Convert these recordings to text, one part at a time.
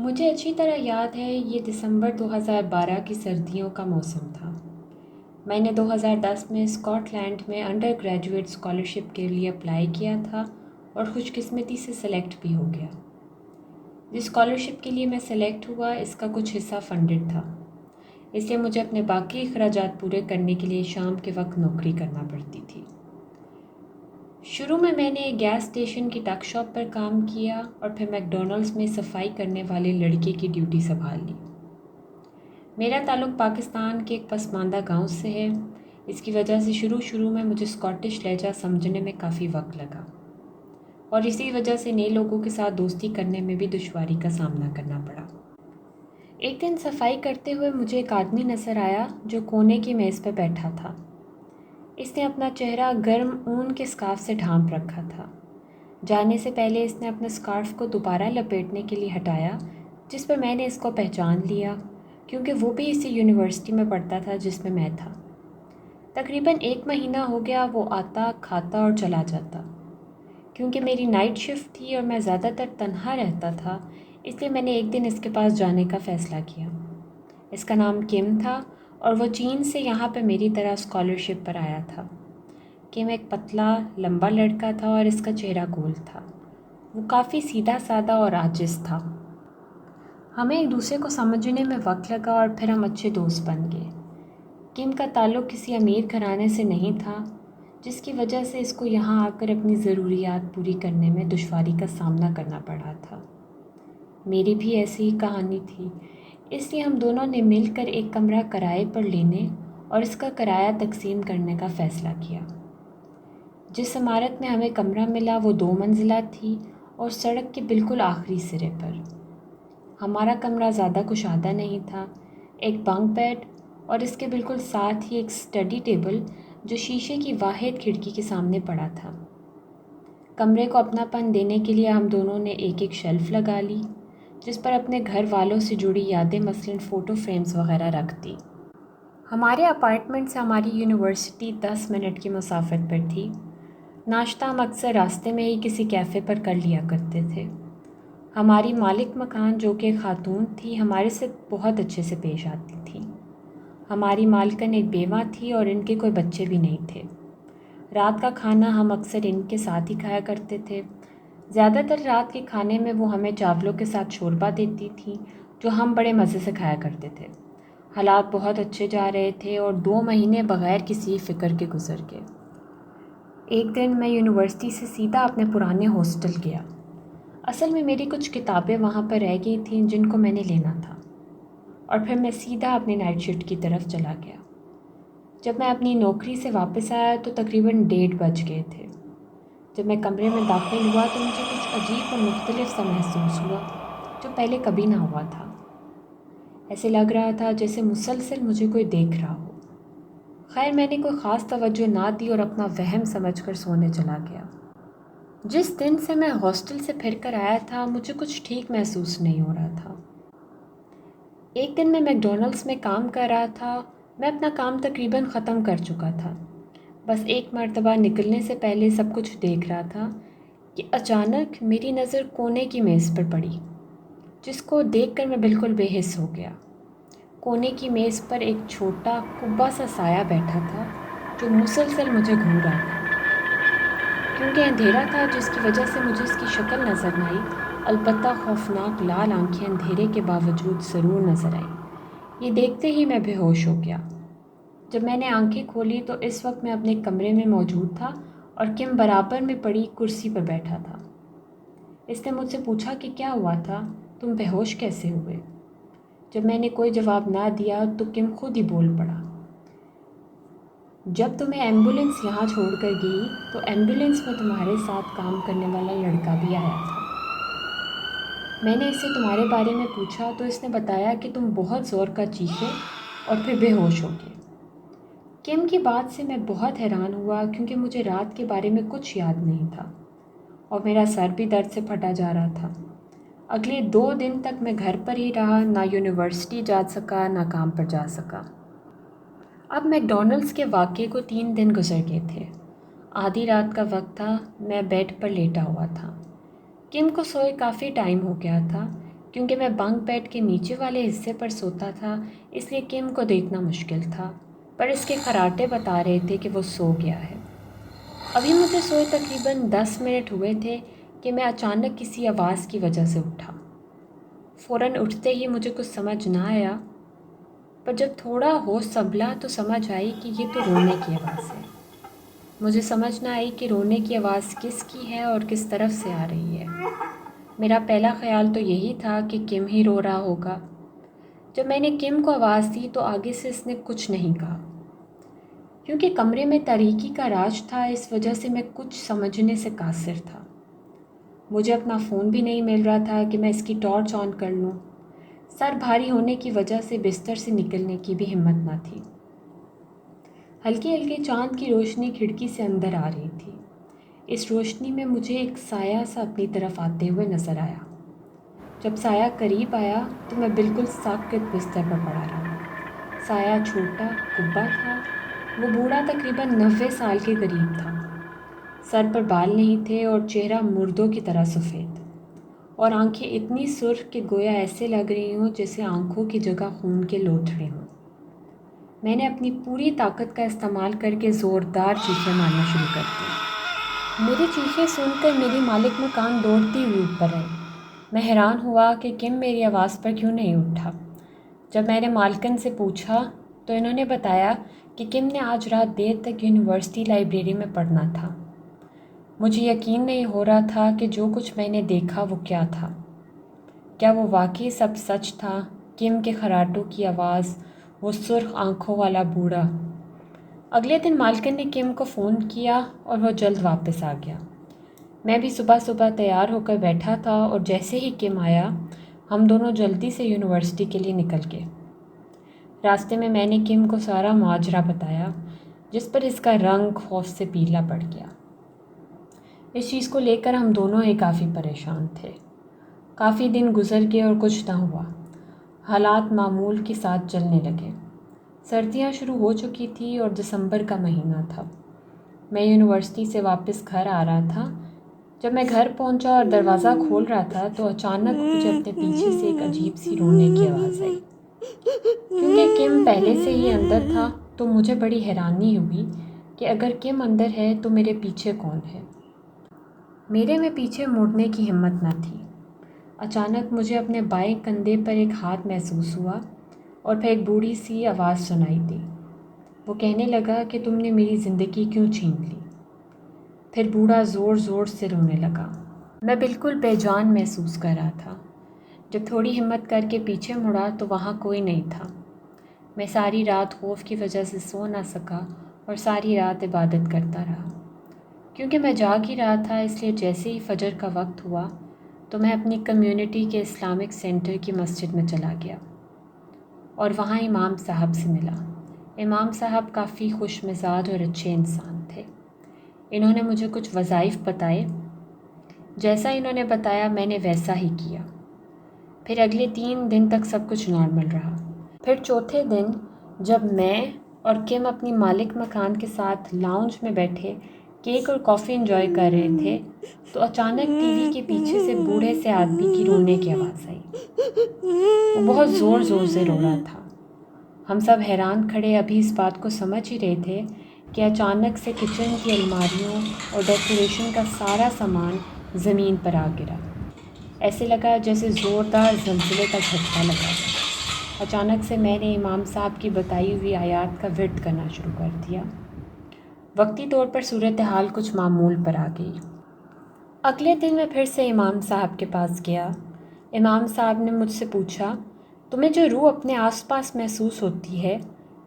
مجھے اچھی طرح یاد ہے یہ دسمبر 2012 کی سردیوں کا موسم تھا۔ میں نے 2010 میں اسکاٹ لینڈ میں انڈر گریجویٹ اسکالرشپ کے لیے اپلائی کیا تھا اور خوش قسمتی سے سلیکٹ بھی ہو گیا۔ جس اسکالرشپ کے لیے میں سلیکٹ ہوا اس کا کچھ حصہ فنڈڈ تھا، اس لیے مجھے اپنے باقی اخراجات پورے کرنے کے لیے شام کے وقت نوکری کرنا پڑتی تھی۔ شروع میں نے ایک گیس اسٹیشن کی ٹک شاپ پر کام کیا اور پھر میک ڈونلڈس میں صفائی کرنے والے لڑکے کی ڈیوٹی سنبھال لی۔ میرا تعلق پاکستان کے ایک پسماندہ گاؤں سے ہے، اس کی وجہ سے شروع میں مجھے اسکاٹش لہجہ سمجھنے میں کافی وقت لگا اور اسی وجہ سے نئے لوگوں کے ساتھ دوستی کرنے میں بھی دشواری کا سامنا کرنا پڑا۔ ایک دن صفائی کرتے ہوئے مجھے ایک آدمی نظر آیا جو کونے کی میز پر بیٹھا تھا۔ اس نے اپنا چہرہ گرم اون کے اسکارف سے ڈھانپ رکھا تھا۔ جانے سے پہلے اس نے اپنے اسکارف کو دوبارہ لپیٹنے کے لیے ہٹایا، جس پر میں نے اس کو پہچان لیا کیونکہ وہ بھی اسی یونیورسٹی میں پڑھتا تھا جس میں میں تھا۔ تقریباً 1 مہینہ ہو گیا وہ آتا کھاتا اور چلا جاتا۔ کیونکہ میری نائٹ شفٹ تھی اور میں زیادہ تر تنہا رہتا تھا، اس لیے میں نے ایک دن اس کے پاس جانے کا فیصلہ کیا۔ اس کا نام کم تھا اور وہ چین سے یہاں پہ میری طرح اسکالرشپ پر آیا تھا۔ کم ایک پتلا لمبا لڑکا تھا اور اس کا چہرہ گول تھا۔ وہ کافی سیدھا سادہ اور عاجز تھا۔ ہمیں ایک دوسرے کو سمجھنے میں وقت لگا اور پھر ہم اچھے دوست بن گئے۔ کم کا تعلق کسی امیر گھرانے سے نہیں تھا، جس کی وجہ سے اس کو یہاں آ کر اپنی ضروریات پوری کرنے میں دشواری کا سامنا کرنا پڑا تھا۔ میری بھی ایسی ہی کہانی تھی، اس لیے ہم دونوں نے مل کر ایک کمرہ کرائے پر لینے اور اس کا کرایہ تقسیم کرنے کا فیصلہ کیا۔ جس عمارت میں ہمیں کمرہ ملا وہ 2 منزلہ تھی اور سڑک کے بالکل آخری سرے پر۔ ہمارا کمرہ زیادہ کشادہ نہیں تھا، ایک بنک بیڈ اور اس کے بالکل ساتھ ہی ایک اسٹڈی ٹیبل جو شیشے کی واحد کھڑکی کے سامنے پڑا تھا۔ کمرے کو اپنا پن دینے کے لیے ہم دونوں نے ایک شیلف لگا لی جس پر اپنے گھر والوں سے جڑی یادیں مثلاً فوٹو فریمز وغیرہ رکھ دی۔ ہمارے اپارٹمنٹ سے ہماری یونیورسٹی 10 منٹ کی مسافت پر تھی۔ ناشتہ ہم اکثر راستے میں ہی کسی کیفے پر کر لیا کرتے تھے۔ ہماری مالک مکان جو کہ خاتون تھی ہمارے سے بہت اچھے سے پیش آتی تھی۔ ہماری مالکن ایک بیوہ تھی اور ان کے کوئی بچے بھی نہیں تھے۔ رات کا کھانا ہم اکثر ان کے ساتھ ہی کھایا کرتے تھے۔ زیادہ تر رات کے کھانے میں وہ ہمیں چاولوں کے ساتھ شوربہ دیتی تھیں جو ہم بڑے مزے سے کھایا کرتے تھے۔ حالات بہت اچھے جا رہے تھے اور 2 مہینے بغیر کسی فکر کے گزر گئے۔ ایک دن میں یونیورسٹی سے سیدھا اپنے پرانے ہاسٹل گیا۔ اصل میں میری کچھ کتابیں وہاں پر رہ گئی تھیں جن کو میں نے لینا تھا، اور پھر میں سیدھا اپنی نائٹ شفٹ کی طرف چلا گیا۔ جب میں اپنی نوکری سے واپس آیا تو تقریباً 1:30 بج گئے تھے۔ جب میں کمرے میں داخل ہوا تو مجھے کچھ عجیب اور مختلف سا محسوس ہوا جو پہلے کبھی نہ ہوا تھا۔ ایسے لگ رہا تھا جیسے مسلسل مجھے کوئی دیکھ رہا ہو۔ خیر میں نے کوئی خاص توجہ نہ دی اور اپنا وہم سمجھ کر سونے چلا گیا۔ جس دن سے میں ہاسٹل سے پھر کر آیا تھا مجھے کچھ ٹھیک محسوس نہیں ہو رہا تھا۔ ایک دن میں میک ڈونلڈس میں کام کر رہا تھا، میں اپنا کام تقریباً ختم کر چکا تھا، بس ایک مرتبہ نکلنے سے پہلے سب کچھ دیکھ رہا تھا کہ اچانک میری نظر کونے کی میز پر پڑی، جس کو دیکھ کر میں بالکل بے حس ہو گیا۔ کونے کی میز پر ایک چھوٹا کبا سا سایہ بیٹھا تھا جو مسلسل مجھے گھور رہا تھا۔ کیونکہ اندھیرا تھا جس کی وجہ سے مجھے اس کی شکل نظر نہ آئی، البتہ خوفناک لال آنکھیں اندھیرے کے باوجود ضرور نظر آئیں۔ یہ دیکھتے ہی میں بے ہوش ہو گیا۔ جب میں نے آنکھیں کھولی تو اس وقت میں اپنے کمرے میں موجود تھا اور کم برابر میں پڑی کرسی پر بیٹھا تھا۔ اس نے مجھ سے پوچھا کہ کیا ہوا تھا، تم بے ہوش کیسے ہوئے؟ جب میں نے کوئی جواب نہ دیا تو کم خود ہی بول پڑا، جب تمہیں ایمبولینس یہاں چھوڑ کر گئی تو ایمبولینس میں تمہارے ساتھ کام کرنے والا لڑکا بھی آیا تھا۔ میں نے اس سے تمہارے بارے میں پوچھا تو اس نے بتایا کہ تم بہت زور کا چیخے اور پھر بے ہوش ہو گئے۔ کم کی بات سے میں بہت حیران ہوا کیونکہ مجھے رات کے بارے میں کچھ یاد نہیں تھا اور میرا سر بھی درد سے پھٹا جا رہا تھا۔ اگلے 2 دن تک میں گھر پر ہی رہا، نہ یونیورسٹی جا سکا نہ کام پر جا سکا۔ اب میک ڈونلڈس کے واقعے کو 3 دن گزر گئے تھے۔ آدھی رات کا وقت تھا، میں بیڈ پر لیٹا ہوا تھا۔ کم کو سوئے کافی ٹائم ہو گیا تھا کیونکہ میں بنک بیڈ کے نیچے والے حصے پر سوتا تھا، اس لیے کم کو دیکھنا مشکل تھا، پر اس کے خراٹے بتا رہے تھے کہ وہ سو گیا ہے۔ ابھی مجھے سوئے تقریباً 10 منٹ ہوئے تھے کہ میں اچانک کسی آواز کی وجہ سے اٹھا۔ فوراً اٹھتے ہی مجھے کچھ سمجھ نہ آیا، پر جب تھوڑا ہوش سنبھلا تو سمجھ آئی کہ یہ تو رونے کی آواز ہے۔ مجھے سمجھ نہ آئی کہ رونے کی آواز کس کی ہے اور کس طرف سے آ رہی ہے۔ میرا پہلا خیال تو یہی تھا کہ کم ہی رو رہا ہوگا۔ جب میں نے کم کو آواز دی تو آگے سے اس نے کچھ نہیں کہا۔ کیونکہ کمرے میں تاریکی کا راج تھا، اس وجہ سے میں کچھ سمجھنے سے قاصر تھا۔ مجھے اپنا فون بھی نہیں مل رہا تھا کہ میں اس کی ٹارچ آن کر لوں۔ سر بھاری ہونے کی وجہ سے بستر سے نکلنے کی بھی ہمت نہ تھی۔ ہلکی ہلکی چاند کی روشنی کھڑکی سے اندر آ رہی تھی۔ اس روشنی میں مجھے ایک سایہ سا اپنی طرف آتے ہوئے نظر آیا۔ جب سایہ قریب آیا تو میں بالکل ساکت بستر پر پڑا رہا۔ سایہ چھوٹا کبا تھا۔ وہ بوڑھا تقریباً 90 سال کے قریب تھا۔ سر پر بال نہیں تھے اور چہرہ مردوں کی طرح سفید، اور آنکھیں اتنی سرخ کہ گویا ایسے لگ رہی ہوں جیسے آنکھوں کی جگہ خون کے لوتھڑے ہوں۔ میں نے اپنی پوری طاقت کا استعمال کر کے زوردار چیخیں مارنا شروع کر دی۔ میری چیخیں سن کر میری مالک مکان دوڑتی ہوئی اوپر آئی۔ میں حیران ہوا کہ کم میری آواز پر کیوں نہیں اٹھا۔ جب میں نے مالکن سے پوچھا تو انہوں نے بتایا کہ کم نے آج رات دیر تک یونیورسٹی لائبریری میں پڑھنا تھا۔ مجھے یقین نہیں ہو رہا تھا کہ جو کچھ میں نے دیکھا وہ کیا تھا۔ کیا وہ واقعی سب سچ تھا؟ کم کے خراٹوں کی آواز، وہ سرخ آنکھوں والا بوڑھا۔ اگلے دن مالکن نے کم کو فون کیا اور وہ جلد واپس آ گیا۔ میں بھی صبح صبح تیار ہو کر بیٹھا تھا اور جیسے ہی کم آیا ہم دونوں جلدی سے یونیورسٹی کے لیے نکل گئے۔ راستے میں نے کم کو سارا ماجرا بتایا، جس پر اس کا رنگ خوف سے پیلا پڑ گیا۔ اس چیز کو لے کر ہم دونوں ہی کافی پریشان تھے۔ کافی دن گزر گئے اور کچھ نہ ہوا۔ حالات معمول کے ساتھ چلنے لگے۔ سردیاں شروع ہو چکی تھی اور دسمبر کا مہینہ تھا۔ میں یونیورسٹی سے واپس گھر آ رہا تھا۔ جب میں گھر پہنچا اور دروازہ کھول رہا تھا تو اچانک مجھے اپنے پیچھے سے ایک عجیب سی رونے کی آواز آئی۔ کیونکہ کم پہلے سے ہی اندر تھا تو مجھے بڑی حیرانی ہوئی کہ اگر کم اندر ہے تو میرے پیچھے کون ہے۔ میرے میں پیچھے مڑنے کی ہمت نہ تھی۔ اچانک مجھے اپنے بائیں کندھے پر ایک ہاتھ محسوس ہوا اور پھر ایک بوڑھی سی آواز سنائی دی۔ وہ کہنے لگا کہ تم نے میری زندگی کیوں چھین لی؟ پھر بوڑھا زور زور سے رونے لگا۔ میں بالکل بے جان محسوس کر رہا تھا۔ جب تھوڑی ہمت کر کے پیچھے مڑا تو وہاں کوئی نہیں تھا۔ میں ساری رات خوف کی وجہ سے سو نہ سکا اور ساری رات عبادت کرتا رہا۔ کیونکہ میں جاگ ہی رہا تھا، اس لیے جیسے ہی فجر کا وقت ہوا تو میں اپنی کمیونٹی کے اسلامک سینٹر کی مسجد میں چلا گیا اور وہاں امام صاحب سے ملا۔ امام صاحب کافی خوش مزاج اور اچھے انسان تھے۔ انہوں نے مجھے کچھ وظائف بتائے۔ جیسا انہوں نے بتایا میں نے ویسا ہی کیا۔ پھر اگلے 3 دن تک سب کچھ نارمل رہا۔ پھر چوتھے دن جب میں اور کم اپنی مالک مکان کے ساتھ لاؤنج میں بیٹھے کیک اور کافی انجوائے کر رہے تھے تو اچانک ٹی وی کے پیچھے سے بوڑھے سے آدمی کی رونے کی آواز آئی۔ وہ بہت زور زور سے رو رہا تھا۔ ہم سب حیران کھڑے ابھی اس بات کو سمجھ ہی رہے تھے کہ اچانک سے کچن کی الماریوں اور ڈیکوریشن کا سارا سامان زمین پر آ گرا۔ ایسے لگا جیسے زوردار زلزلے کا جھٹکا لگا۔ اچانک سے میں نے امام صاحب کی بتائی ہوئی آیات کا ورد کرنا شروع کر دیا۔ وقتی طور پر صورتحال کچھ معمول پر آ گئی۔ اگلے دن میں پھر سے امام صاحب کے پاس گیا۔ امام صاحب نے مجھ سے پوچھا، تمہیں جو روح اپنے آس پاس محسوس ہوتی ہے،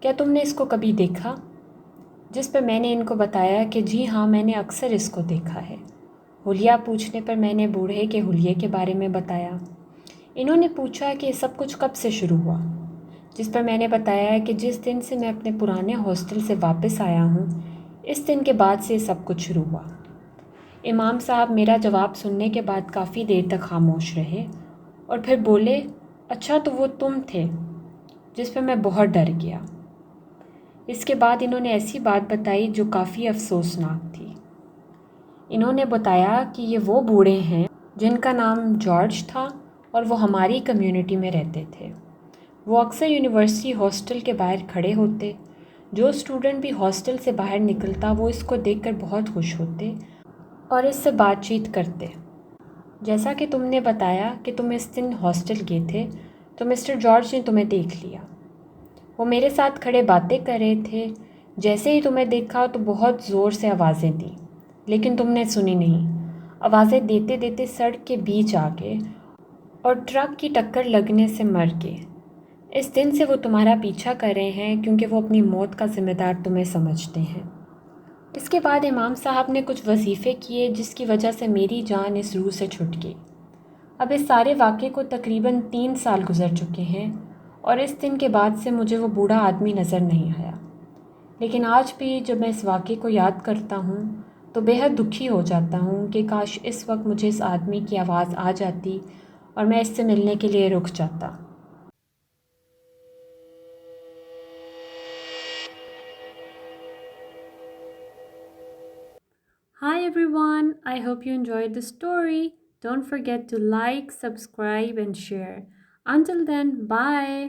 کیا تم نے اس کو کبھی دیکھا؟ جس پر میں نے ان کو بتایا کہ جی ہاں، میں نے اکثر اس کو دیکھا ہے۔ حلیہ پوچھنے پر میں نے بوڑھے کے حلیے کے بارے میں بتایا۔ انہوں نے پوچھا کہ یہ سب کچھ کب سے شروع ہوا؟ جس پر میں نے بتایا کہ جس دن سے میں اپنے پرانے ہاسٹل سے واپس آیا ہوں، اس دن کے بعد سے یہ سب کچھ شروع ہوا۔ امام صاحب میرا جواب سننے کے بعد کافی دیر تک خاموش رہے اور پھر بولے، اچھا تو وہ تم تھے؟ جس پر میں بہت ڈر گیا۔ اس کے بعد انہوں نے ایسی بات بتائی جو کافی افسوسناک تھی۔ انہوں نے بتایا کہ یہ وہ بوڑھے ہیں جن کا نام جارج تھا اور وہ ہماری کمیونٹی میں رہتے تھے۔ وہ اکثر یونیورسٹی ہاسٹل کے باہر کھڑے ہوتے۔ جو اسٹوڈنٹ بھی ہاسٹل سے باہر نکلتا وہ اس کو دیکھ کر بہت خوش ہوتے اور اس سے بات چیت کرتے۔ جیسا کہ تم نے بتایا کہ تم اس دن ہاسٹل گئے تھے تو مسٹر جارج نے تمہیں دیکھ لیا۔ وہ میرے ساتھ کھڑے باتیں کر رہے تھے۔ جیسے ہی تمہیں دیکھا تو بہت زور سے آوازیں دیں، لیکن تم نے سنی نہیں۔ آوازیں دیتے دیتے سڑک کے بیچ آ گئے اور ٹرک کی ٹکر لگنے سے مر گئے۔ اس دن سے وہ تمہارا پیچھا کر رہے ہیں کیونکہ وہ اپنی موت کا ذمہ دار تمہیں سمجھتے ہیں۔ اس کے بعد امام صاحب نے کچھ وظیفے کیے جس کی وجہ سے میری جان اس روح سے چھٹ گئی۔ اب اس سارے واقعے کو تقریباً 3 سال گزر چکے ہیں اور اس دن کے بعد سے مجھے وہ بوڑھا آدمی نظر نہیں آیا، لیکن آج بھی جب میں اس واقعے کو یاد کرتا ہوں تو بے حد دکھی ہو جاتا ہوں کہ کاش اس وقت مجھے اس آدمی کی آواز آ جاتی اور میں اس سے ملنے کے لیے رک جاتا۔ Hi everyone, I hope you enjoyed the story. Don't forget to like, subscribe and share. Until then, bye.